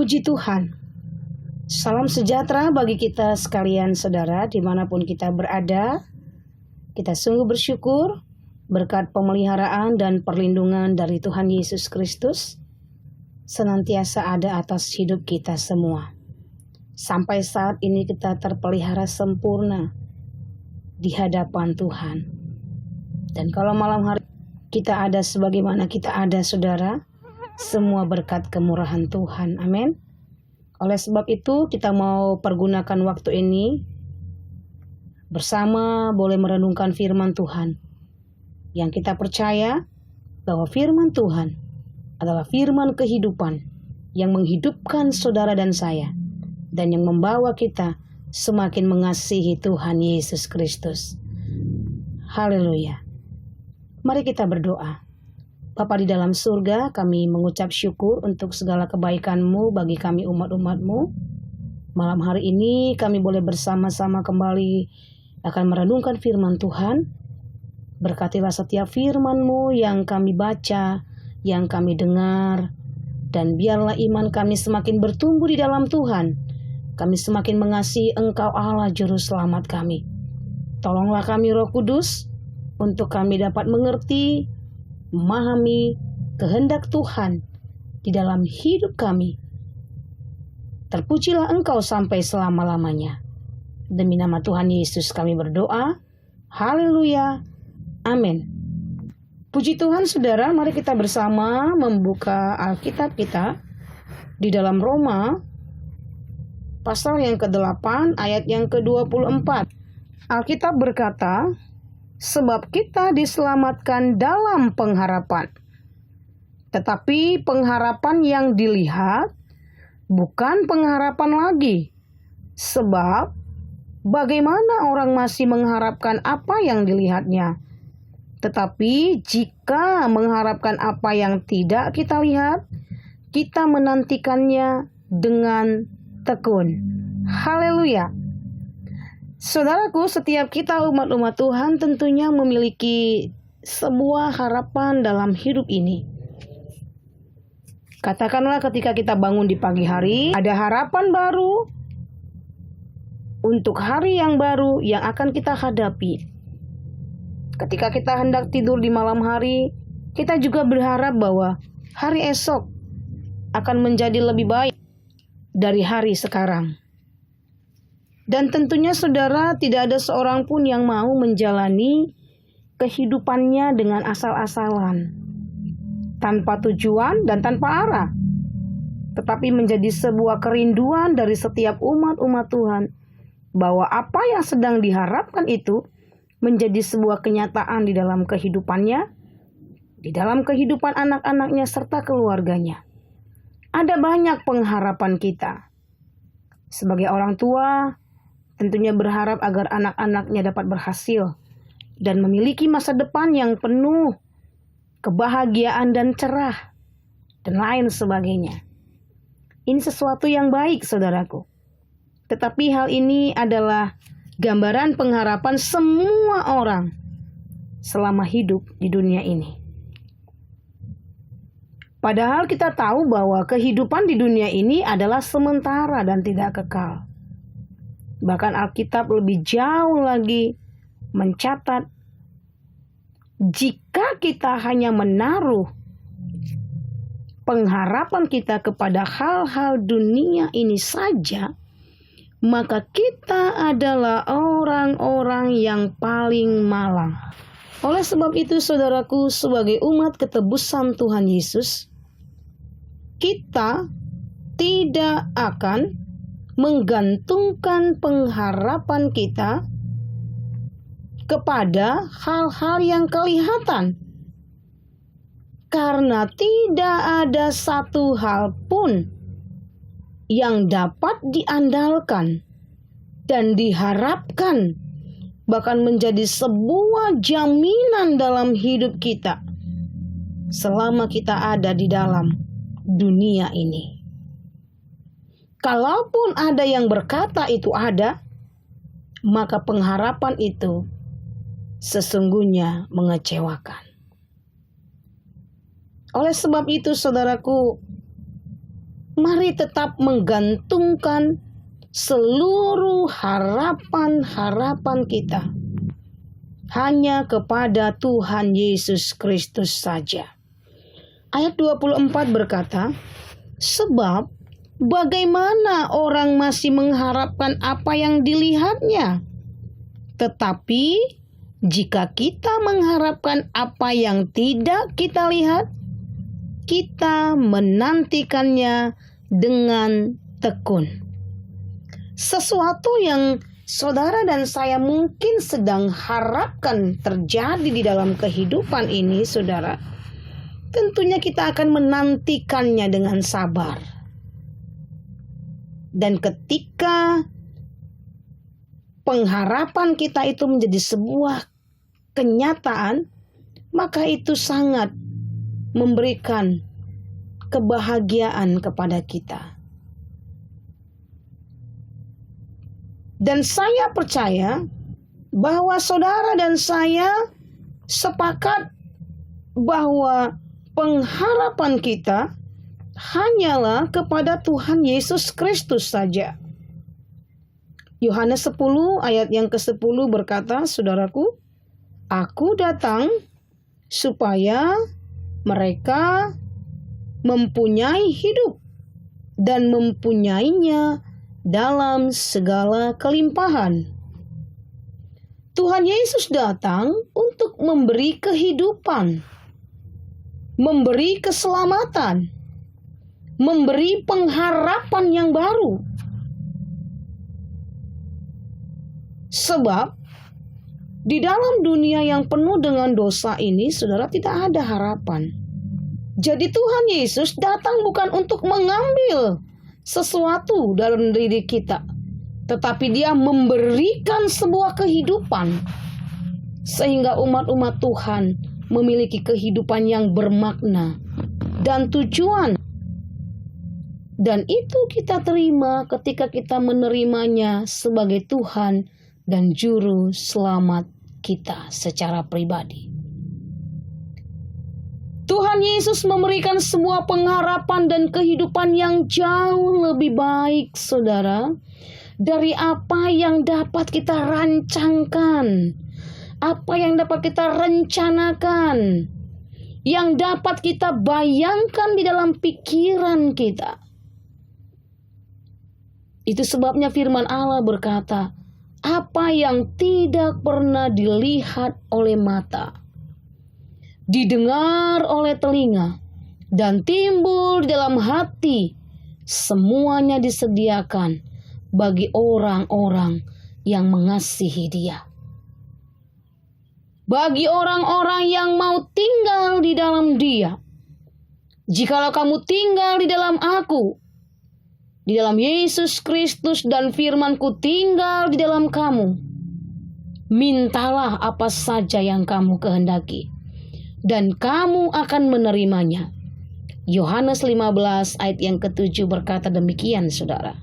Puji Tuhan. Salam sejahtera bagi kita sekalian saudara dimanapun kita berada. Kita sungguh bersyukur berkat pemeliharaan dan perlindungan dari Tuhan Yesus Kristus senantiasa ada atas hidup kita semua. Sampai saat ini kita terpelihara sempurna di hadapan Tuhan. Dan kalau malam hari kita ada sebagaimana kita ada saudara, semua berkat kemurahan Tuhan. Amin. Oleh sebab itu kita mau pergunakan waktu ini bersama boleh merenungkan firman Tuhan. Yang kita percaya bahwa firman Tuhan adalah firman kehidupan yang menghidupkan saudara dan saya. Dan yang membawa kita semakin mengasihi Tuhan Yesus Kristus. Haleluya. Mari kita berdoa. Bapa di dalam surga, kami mengucap syukur untuk segala kebaikan-Mu bagi kami umat-umat-Mu. Malam hari ini kami boleh bersama-sama kembali akan merenungkan firman Tuhan. Berkatilah setiap firman-Mu yang kami baca, yang kami dengar. Dan biarlah iman kami semakin bertumbuh di dalam Tuhan. Kami semakin mengasihi Engkau Allah Juru Selamat kami. Tolonglah kami Roh Kudus untuk kami dapat mengerti, memahami kehendak Tuhan di dalam hidup kami. Terpujilah Engkau sampai selama-lamanya. Demi nama Tuhan Yesus kami berdoa. Haleluya. Amin. Puji Tuhan saudara, mari kita bersama membuka Alkitab kita di dalam Roma pasal yang ke-8 ayat yang ke-24. Alkitab berkata, sebab kita diselamatkan dalam pengharapan. Tetapi pengharapan yang dilihat bukan pengharapan lagi. Sebab bagaimana orang masih mengharapkan apa yang dilihatnya? Tetapi jika mengharapkan apa yang tidak kita lihat, kita menantikannya dengan tekun. Haleluya. Saudaraku, setiap kita umat-umat Tuhan tentunya memiliki sebuah harapan dalam hidup ini. Katakanlah ketika kita bangun di pagi hari, ada harapan baru untuk hari yang baru yang akan kita hadapi. Ketika kita hendak tidur di malam hari, kita juga berharap bahwa hari esok akan menjadi lebih baik dari hari sekarang. Dan tentunya saudara, tidak ada seorang pun yang mau menjalani kehidupannya dengan asal-asalan, tanpa tujuan dan tanpa arah. Tetapi menjadi sebuah kerinduan dari setiap umat-umat Tuhan, bahwa apa yang sedang diharapkan itu menjadi sebuah kenyataan di dalam kehidupannya, di dalam kehidupan anak-anaknya serta keluarganya. Ada banyak pengharapan kita. Sebagai orang tua, tentunya berharap agar anak-anaknya dapat berhasil dan memiliki masa depan yang penuh kebahagiaan dan cerah dan lain sebagainya. Ini sesuatu yang baik, saudaraku. Tetapi hal ini adalah gambaran pengharapan semua orang selama hidup di dunia ini. Padahal kita tahu bahwa kehidupan di dunia ini adalah sementara dan tidak kekal. Bahkan Alkitab lebih jauh lagi mencatat, jika kita hanya menaruh pengharapan kita kepada hal-hal dunia ini saja, maka kita adalah orang-orang yang paling malang. Oleh sebab itu saudaraku, sebagai umat ketebusan Tuhan Yesus, kita tidak akan menggantungkan pengharapan kita kepada hal-hal yang kelihatan. Karena tidak ada satu hal pun yang dapat diandalkan dan diharapkan, bahkan menjadi sebuah jaminan dalam hidup kita selama kita ada di dalam dunia ini. Kalaupun ada yang berkata itu ada, maka pengharapan itu sesungguhnya mengecewakan. Oleh sebab itu, saudaraku, mari tetap menggantungkan seluruh harapan-harapan kita hanya kepada Tuhan Yesus Kristus saja. Ayat 24 berkata, sebab bagaimana orang masih mengharapkan apa yang dilihatnya? Tetapi jika kita mengharapkan apa yang tidak kita lihat, kita menantikannya dengan tekun. Sesuatu yang saudara dan saya mungkin sedang harapkan terjadi di dalam kehidupan ini, saudara, tentunya kita akan menantikannya dengan sabar. Dan ketika pengharapan kita itu menjadi sebuah kenyataan, maka itu sangat memberikan kebahagiaan kepada kita. Dan saya percaya bahwa saudara dan saya sepakat bahwa pengharapan kita hanyalah kepada Tuhan Yesus Kristus saja. Yohanes 10 ayat yang ke-10 berkata, saudaraku, aku datang supaya mereka mempunyai hidup dan mempunyainya dalam segala kelimpahan. Tuhan Yesus datang untuk memberi kehidupan, memberi keselamatan, memberi pengharapan yang baru. Sebab di dalam dunia yang penuh dengan dosa ini, saudara, tidak ada harapan. Jadi Tuhan Yesus datang bukan untuk mengambil sesuatu dalam diri kita, tetapi Dia memberikan sebuah kehidupan sehingga umat-umat Tuhan memiliki kehidupan yang bermakna dan tujuan. Dan itu kita terima ketika kita menerimanya sebagai Tuhan dan Juru Selamat kita secara pribadi. Tuhan Yesus memberikan sebuah pengharapan dan kehidupan yang jauh lebih baik, saudara, dari apa yang dapat kita rancangkan, apa yang dapat kita rencanakan, yang dapat kita bayangkan di dalam pikiran kita. Itu sebabnya firman Allah berkata, apa yang tidak pernah dilihat oleh mata, didengar oleh telinga, dan timbul di dalam hati, semuanya disediakan bagi orang-orang yang mengasihi Dia. Bagi orang-orang yang mau tinggal di dalam Dia. Jikalau kamu tinggal di dalam Aku, di dalam Yesus Kristus, dan firman-Ku tinggal di dalam kamu, mintalah apa saja yang kamu kehendaki, dan kamu akan menerimanya. Yohanes 15 ayat yang ke-7 berkata demikian, saudara.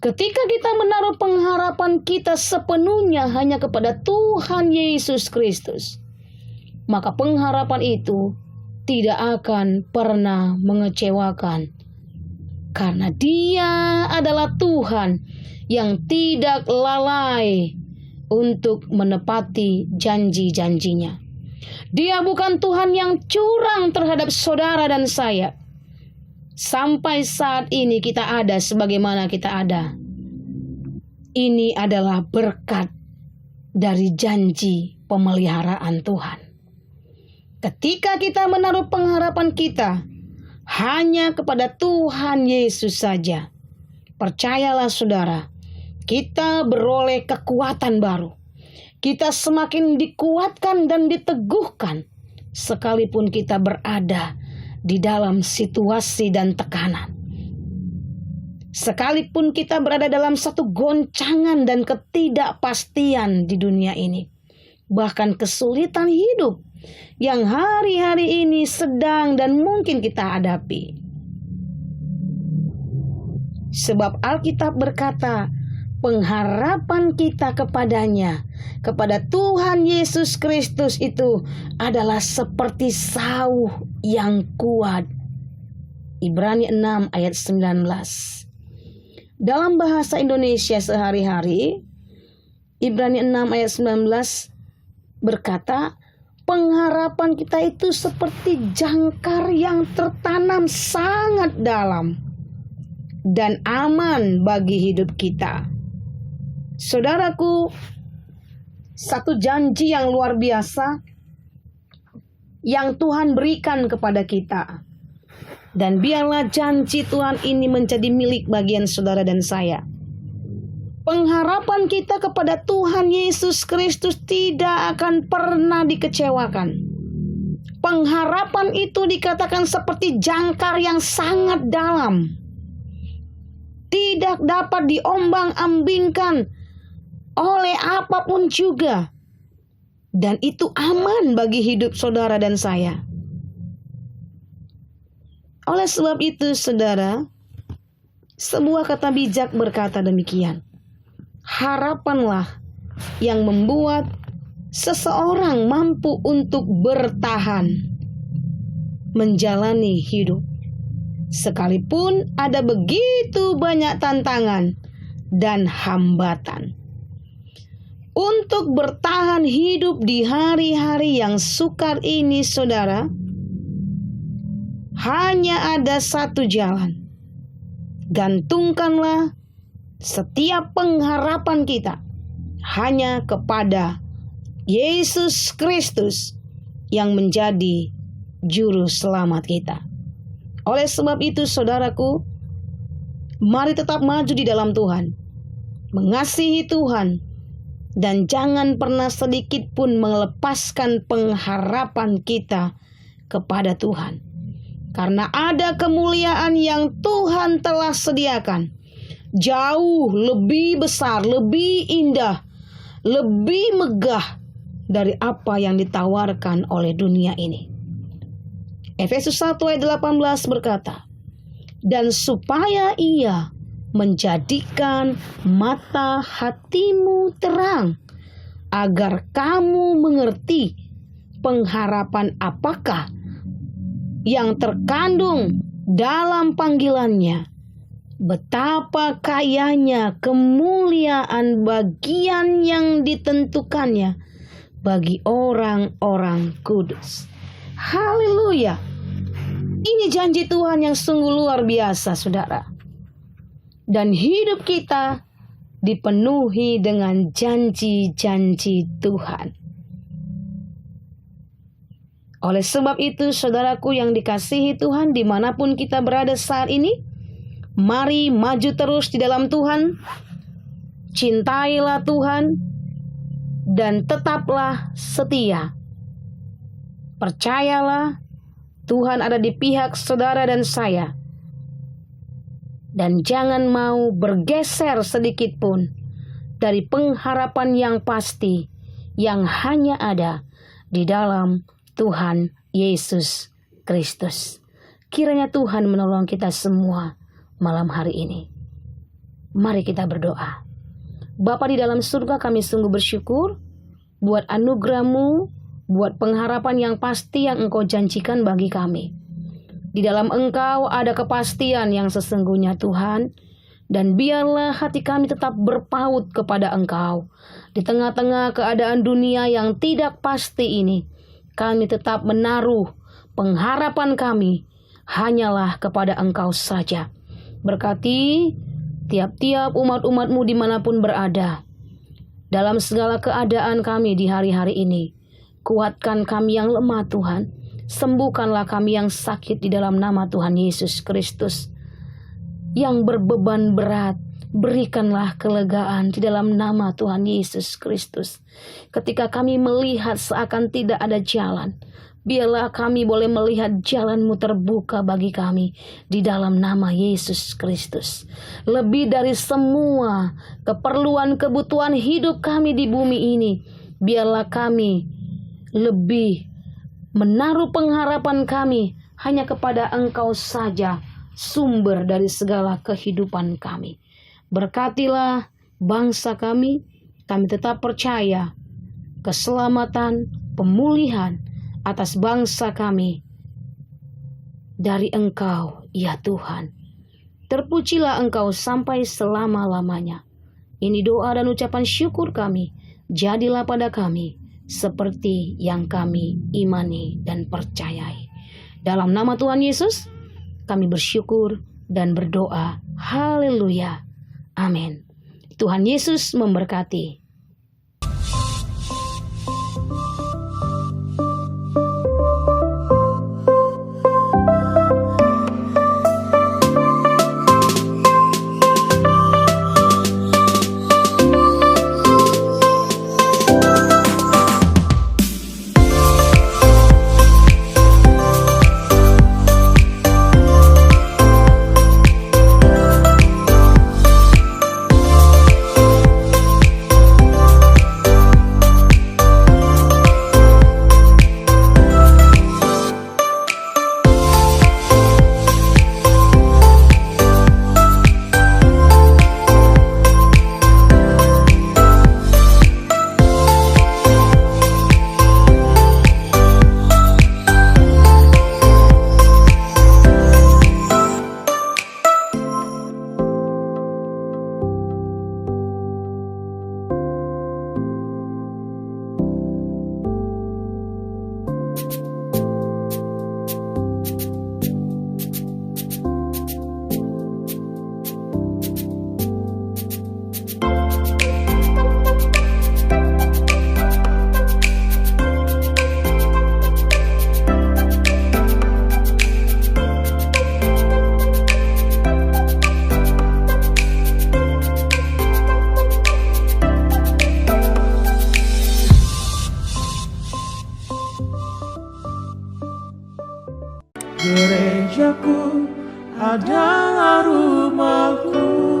Ketika kita menaruh pengharapan kita sepenuhnya hanya kepada Tuhan Yesus Kristus, maka pengharapan itu tidak akan pernah mengecewakan, karena Dia adalah Tuhan yang tidak lalai untuk menepati janji-janjinya. Dia bukan Tuhan yang curang terhadap saudara dan saya. Sampai saat ini kita ada sebagaimana kita ada. Ini adalah berkat dari janji pemeliharaan Tuhan. Ketika kita menaruh pengharapan kita hanya kepada Tuhan Yesus saja, percayalah saudara, kita beroleh kekuatan baru. Kita semakin dikuatkan dan diteguhkan sekalipun kita berada di dalam situasi dan tekanan. Sekalipun kita berada dalam satu goncangan dan ketidakpastian di dunia ini, bahkan kesulitan hidup yang hari-hari ini sedang dan mungkin kita hadapi. Sebab Alkitab berkata, pengharapan kita kepadanya, kepada Tuhan Yesus Kristus itu adalah seperti sauh yang kuat Ibrani 6 ayat 19. Dalam bahasa Indonesia sehari-hari, Ibrani 6 ayat 19 berkata, pengharapan kita itu seperti jangkar yang tertanam sangat dalam dan aman bagi hidup kita. Saudaraku, satu janji yang luar biasa yang Tuhan berikan kepada kita. Dan biarlah janji Tuhan ini menjadi milik bagian saudara dan saya. Pengharapan kita kepada Tuhan Yesus Kristus tidak akan pernah dikecewakan. Pengharapan itu dikatakan seperti jangkar yang sangat dalam. Tidak dapat diombang-ambingkan oleh apapun juga. Dan itu aman bagi hidup saudara dan saya. Oleh sebab itu, saudara, sebuah kata bijak berkata demikian. Harapanlah yang membuat seseorang mampu untuk bertahan menjalani hidup. Sekalipun ada begitu banyak tantangan dan hambatan. Untuk bertahan hidup di hari-hari yang sukar ini, saudara, hanya ada satu jalan. Gantungkanlah setiap pengharapan kita hanya kepada Yesus Kristus yang menjadi juru selamat kita. Oleh sebab itu, saudaraku, mari tetap maju di dalam Tuhan, mengasihi Tuhan, dan jangan pernah sedikit pun melepaskan pengharapan kita kepada Tuhan. Karena ada kemuliaan yang Tuhan telah sediakan. Jauh lebih besar, lebih indah, lebih megah dari apa yang ditawarkan oleh dunia ini. Efesus 1 ayat 18 berkata, dan supaya ia menjadikan mata hatimu terang, agar kamu mengerti pengharapan apakah yang terkandung dalam panggilannya, betapa kayanya kemuliaan bagian yang ditentukannya bagi orang-orang kudus. Haleluya. Ini janji Tuhan yang sungguh luar biasa, saudara. Dan hidup kita dipenuhi dengan janji-janji Tuhan. Oleh sebab itu, saudaraku yang dikasihi Tuhan, dimanapun kita berada saat ini, mari maju terus di dalam Tuhan, cintailah Tuhan, dan tetaplah setia. Percayalah, Tuhan ada di pihak saudara dan saya. Dan jangan mau bergeser sedikit pun dari pengharapan yang pasti yang hanya ada di dalam Tuhan Yesus Kristus. Kiranya Tuhan menolong kita semua malam hari ini. Mari kita berdoa. Bapa di dalam surga, kami sungguh bersyukur buat anugerah-Mu, buat pengharapan yang pasti yang Engkau janjikan bagi kami. Di dalam Engkau ada kepastian yang sesungguhnya, Tuhan. Dan biarlah hati kami tetap berpaut kepada Engkau. Di tengah-tengah keadaan dunia yang tidak pasti ini, kami tetap menaruh pengharapan kami hanyalah kepada Engkau saja. Berkati tiap-tiap umat-umat-Mu dimanapun berada. Dalam segala keadaan kami di hari-hari ini, kuatkan kami yang lemah, Tuhan. Sembuhkanlah kami yang sakit di dalam nama Tuhan Yesus Kristus. Yang berbeban berat, berikanlah kelegaan di dalam nama Tuhan Yesus Kristus. Ketika kami melihat seakan tidak ada jalan, biarlah kami boleh melihat jalan-Mu terbuka bagi kami di dalam nama Yesus Kristus. Lebih dari semua keperluan kebutuhan hidup kami di bumi ini, biarlah kami lebih menaruh pengharapan kami hanya kepada Engkau saja, sumber dari segala kehidupan kami. Berkatilah bangsa kami tetap percaya keselamatan, pemulihan atas bangsa kami dari Engkau ya Tuhan. Terpujilah Engkau sampai selama-lamanya. Ini doa dan ucapan syukur kami. Jadilah pada kami seperti yang kami imani dan percayai. Dalam nama Tuhan Yesus, kami bersyukur dan berdoa. Haleluya. Amin. Tuhan Yesus memberkati. Gerejaku adalah rumahku.